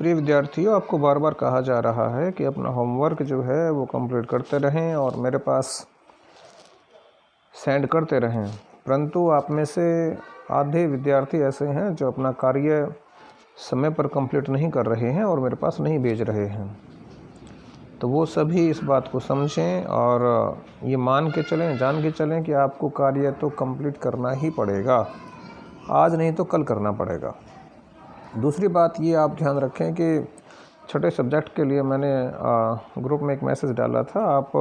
प्रिय विद्यार्थियों, आपको बार बार कहा जा रहा है कि अपना होमवर्क जो है वो कंप्लीट करते रहें और मेरे पास सेंड करते रहें, परंतु आप में से आधे विद्यार्थी ऐसे हैं जो अपना कार्य समय पर कंप्लीट नहीं कर रहे हैं और मेरे पास नहीं भेज रहे हैं। तो वो सभी इस बात को समझें और ये मान के चलें, जान के चलें कि आपको कार्य तो कंप्लीट करना ही पड़ेगा, आज नहीं तो कल करना पड़ेगा। दूसरी बात ये आप ध्यान रखें कि छठे सब्जेक्ट के लिए मैंने ग्रुप में एक मैसेज डाला था। आप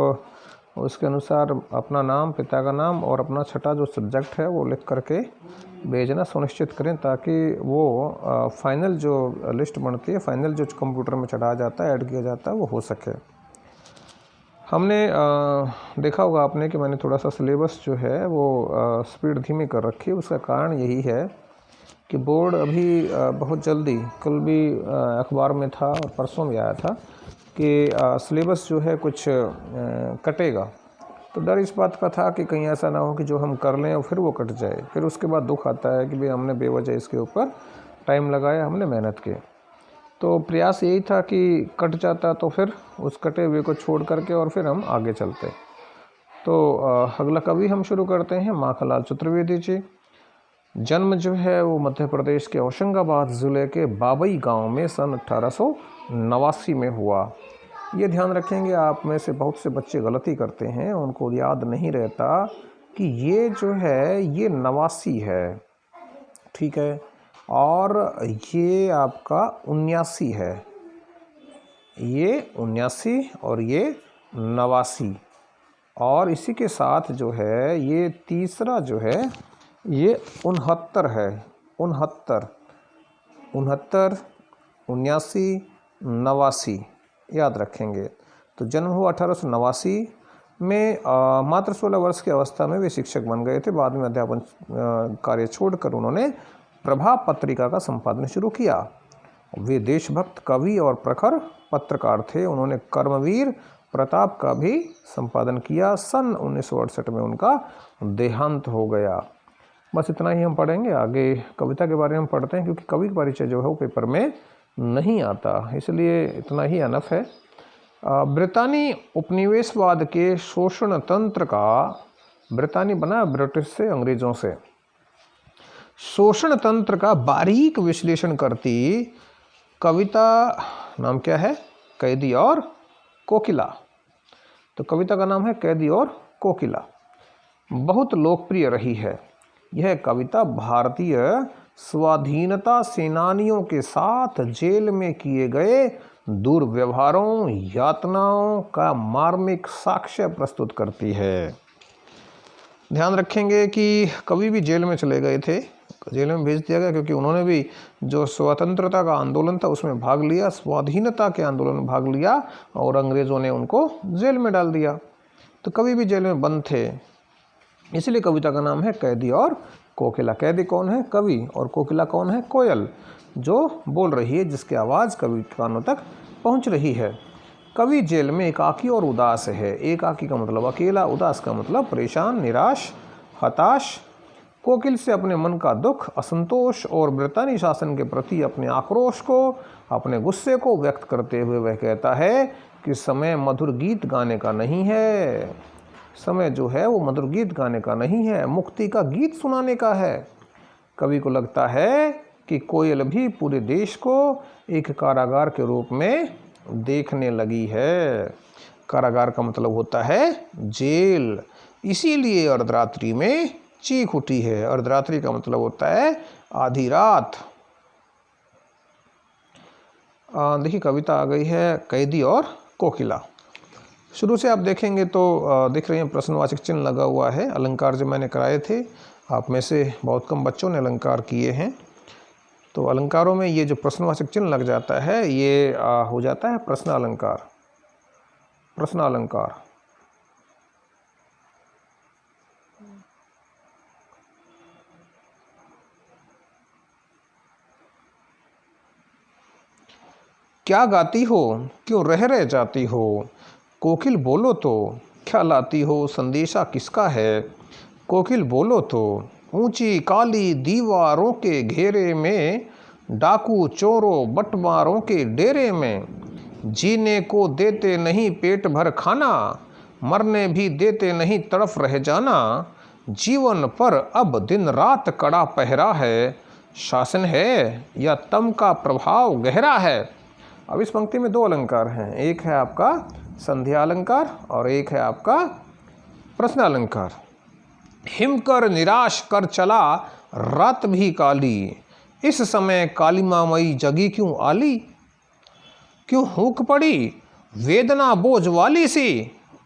उसके अनुसार अपना नाम, पिता का नाम और अपना छठा जो सब्जेक्ट है वो लिख करके भेजना सुनिश्चित करें, ताकि वो फाइनल जो लिस्ट बनती है, फाइनल जो कंप्यूटर में चढ़ाया जाता है, ऐड किया जाता है, वो हो सके। हमने देखा होगा आपने कि मैंने थोड़ा सा सिलेबस जो है वो स्पीड धीमी कर रखी है। उसका कारण यही है कि बोर्ड अभी बहुत जल्दी, कल भी अखबार में था और परसों भी आया था कि सिलेबस जो है कुछ कटेगा। तो डर इस बात का था कि कहीं ऐसा ना हो कि जो हम कर लें और फिर वो कट जाए, फिर उसके बाद दुख आता है कि भाई हमने बेवजह इसके ऊपर टाइम लगाया, हमने मेहनत की। तो प्रयास यही था कि कट जाता तो फिर उस कटे हुए को छोड़ करके और फिर हम आगे चलते। तो अगला कवि हम शुरू करते हैं, माखनलाल चतुर्वेदी जी। जन्म जो है वो मध्य प्रदेश के होशंगाबाद ज़िले के बाबई गांव में सन 1889 में हुआ। ये ध्यान रखेंगे, आप में से बहुत से बच्चे गलती करते हैं, उनको याद नहीं रहता कि ये जो है ये 89 है, ठीक है, और ये आपका 79 है, ये 79 और ये 89, और इसी के साथ जो है ये तीसरा जो है ये 69 है। 69, 69, 79, 89 याद रखेंगे। तो जन्म हुआ 1889 में। मात्र 16 वर्ष की अवस्था में वे शिक्षक बन गए थे। बाद में अध्यापन कार्य छोड़कर उन्होंने प्रभा पत्रिका का संपादन शुरू किया। वे देशभक्त, कवि और प्रखर पत्रकार थे। उन्होंने कर्मवीर प्रताप का भी संपादन किया। सन 1968 में उनका देहांत हो गया। बस इतना ही हम पढ़ेंगे। आगे कविता के बारे में पढ़ते हैं, क्योंकि कवि का परिचय जो है वो पेपर में नहीं आता, इसलिए इतना ही अनफ है। ब्रितानी उपनिवेशवाद के शोषण तंत्र का, ब्रितानी बना ब्रिटिश से, अंग्रेजों से, शोषण तंत्र का बारीक विश्लेषण करती कविता नाम क्या है? कैदी और कोकिला। तो कविता का नाम है कैदी और कोकिला। बहुत लोकप्रिय रही है यह कविता। भारतीय स्वाधीनता सेनानियों के साथ जेल में किए गए दुर्व्यवहारों, यातनाओं का मार्मिक साक्ष्य प्रस्तुत करती है। ध्यान रखेंगे कि कवि भी जेल में चले गए थे, जेल में भेज दिया गया, क्योंकि उन्होंने भी जो स्वतंत्रता का आंदोलन था उसमें भाग लिया, स्वाधीनता के आंदोलन में भाग लिया, और अंग्रेज़ों ने उनको जेल में डाल दिया। तो कवि भी जेल में बंद थे, इसलिए कविता का नाम है कैदी और कोकिला। कैदी कौन है? कवि। और कोकिला कौन है? कोयल, जो बोल रही है, जिसकी आवाज़ कवि के कानों तक पहुंच रही है। कवि जेल में एकाकी और उदास है। एकाकी का मतलब अकेला, उदास का मतलब परेशान, निराश, हताश। कोकिल से अपने मन का दुख, असंतोष और ब्रितानी शासन के प्रति अपने आक्रोश को, अपने गुस्से को व्यक्त करते हुए वह कहता है कि समय मधुर गीत गाने का नहीं है। समय जो है वो मधुर गीत गाने का नहीं है, मुक्ति का गीत सुनाने का है। कवि को लगता है कि कोयल भी पूरे देश को एक कारागार के रूप में देखने लगी है। कारागार का मतलब होता है जेल, इसीलिए अर्धरात्रि में चीख उठी है। अर्धरात्रि का मतलब होता है आधी रात। देखिए कविता आ गई है कैदी और कोकिला। शुरू से आप देखेंगे तो दिख रहे हैं प्रश्नवाचक चिन्ह लगा हुआ है। अलंकार जो मैंने कराए थे, आप में से बहुत कम बच्चों ने अलंकार किए हैं। तो अलंकारों में ये जो प्रश्नवाचक चिन्ह लग जाता है, ये हो जाता है प्रश्न अलंकार। प्रश्न अलंकार। क्या गाती हो, क्यों रह जाती हो, कोकिल बोलो तो, क्या लाती हो, संदेशा किसका है, कोकिल बोलो तो। ऊंची काली दीवारों के घेरे में डाकू चोरों बटवारों के डेरे में, जीने को देते नहीं पेट भर खाना, मरने भी देते नहीं तड़फ रह जाना, जीवन पर अब दिन रात कड़ा पहरा है, शासन है या तम का प्रभाव गहरा है। अब इस पंक्ति में दो अलंकार हैं, एक है आपका संध्या अलंकार और एक है आपका प्रश्न अलंकार। हिमकर निराश कर चला रात भी काली, इस समय कालिमा मई जगी क्यों आली, क्यों हुक पड़ी वेदना बोझ वाली सी,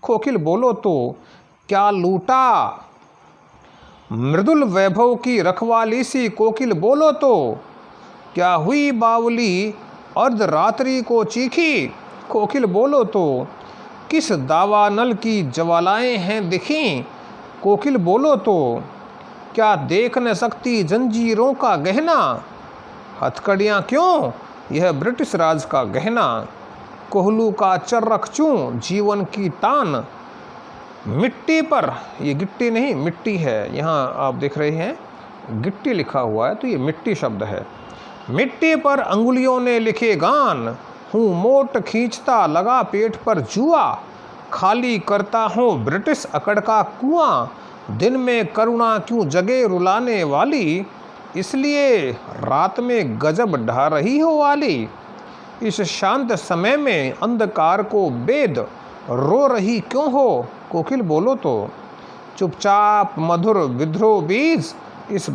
कोकिल बोलो तो क्या लूटा मृदुल वैभव की रखवाली सी, कोकिल बोलो तो क्या हुई बावली अर्धरात्रि को चीखी, कोकिल बोलो तो किस दावानल की ज्वालाएं हैं दिखी, कोकिल बोलो तो क्या देख न सकती जंजीरों का गहना, हथकड़ियाँ क्यों यह ब्रिटिश राज का गहना, कोहलू का चर्रख चूं जीवन की तान, मिट्टी पर, ये गिट्टी नहीं मिट्टी है, यहाँ आप देख रहे हैं गिट्टी लिखा हुआ है तो ये मिट्टी शब्द है, मिट्टी पर अंगुलियों ने लिखे गान, हूँ मोट खींचता लगा पेट पर जुआ, खाली करता हूँ ब्रिटिश अकड़ का कुआं, दिन में करुणा क्यों जगे रुलाने वाली, इसलिए रात में गजब ढा रही हो वाली, इस शांत समय में अंधकार को बेद रो रही क्यों हो, कोकिल बोलो तो चुपचाप मधुर विद्रोह बीज इस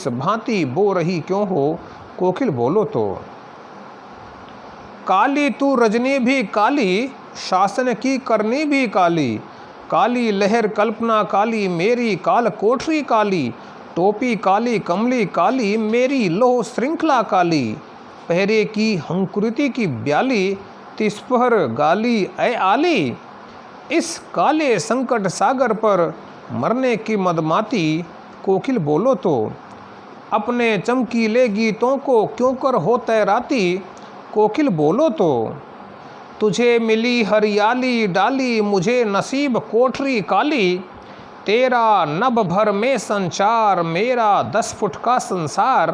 भांति बो रही क्यों हो, कोकिल बोलो तो काली तू रजनी भी काली, शासन की करनी भी काली, काली लहर कल्पना काली मेरी काल कोठरी काली, टोपी काली कमली काली मेरी लोह श्रृंखला काली, पहरे की हंकुरिति की ब्याली तिस्पहर गाली ऐ आली, इस काले संकट सागर पर मरने की मदमाती, कोकिल बोलो तो अपने चमकीले गीतों को क्यों कर हो तैराती, कोकिल बोलो तो तुझे मिली हरियाली डाली मुझे नसीब कोठरी काली, तेरा नभ भर में संचार मेरा 10 फुट का संसार,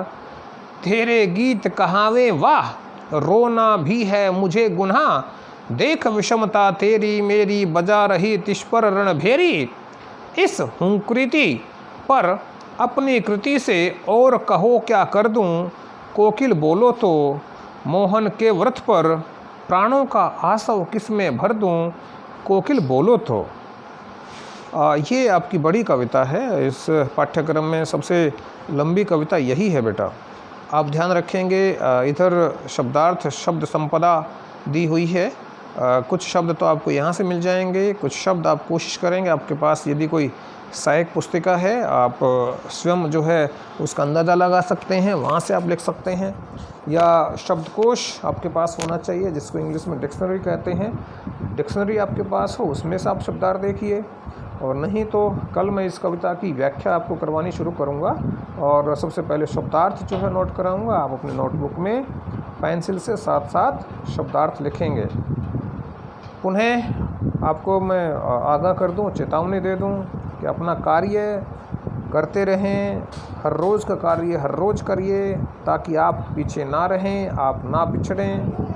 तेरे गीत कहावे वाह रोना भी है मुझे गुनाह, देख विषमता तेरी मेरी बजा रही तिस पर रणभेरी, इस हुंकृति पर अपनी कृति से और कहो क्या कर दूं, कोकिल बोलो तो मोहन के व्रत पर प्राणों का आसव किस में भर दूं, कोकिल बोलो तो। ये आपकी बड़ी कविता है, इस पाठ्यक्रम में सबसे लंबी कविता यही है बेटा। आप ध्यान रखेंगे इधर शब्दार्थ शब्द संपदा दी हुई है, कुछ शब्द तो आपको यहाँ से मिल जाएंगे, कुछ शब्द आप कोशिश करेंगे, आपके पास यदि कोई सहायक पुस्तिका है आप स्वयं जो है उसका अंदाज़ा लगा सकते हैं, वहाँ से आप लिख सकते हैं, या शब्दकोश आपके पास होना चाहिए जिसको इंग्लिश में डिक्शनरी कहते हैं, डिक्शनरी आपके पास हो उसमें से आप शब्दार्थ देखिए, और नहीं तो कल मैं इस कविता की व्याख्या आपको करवानी शुरू करूँगा और सबसे पहले शब्दार्थ जो है नोट कराऊँगा, आप अपने नोटबुक में पेंसिल से साथ साथ शब्दार्थ लिखेंगे। पुनः आपको मैं आगाह कर दूं, चेतावनी दे दूं कि अपना कार्य करते रहें, हर रोज़ का कार्य हर रोज़ करिए ताकि आप पीछे ना रहें, आप ना पिछड़ें।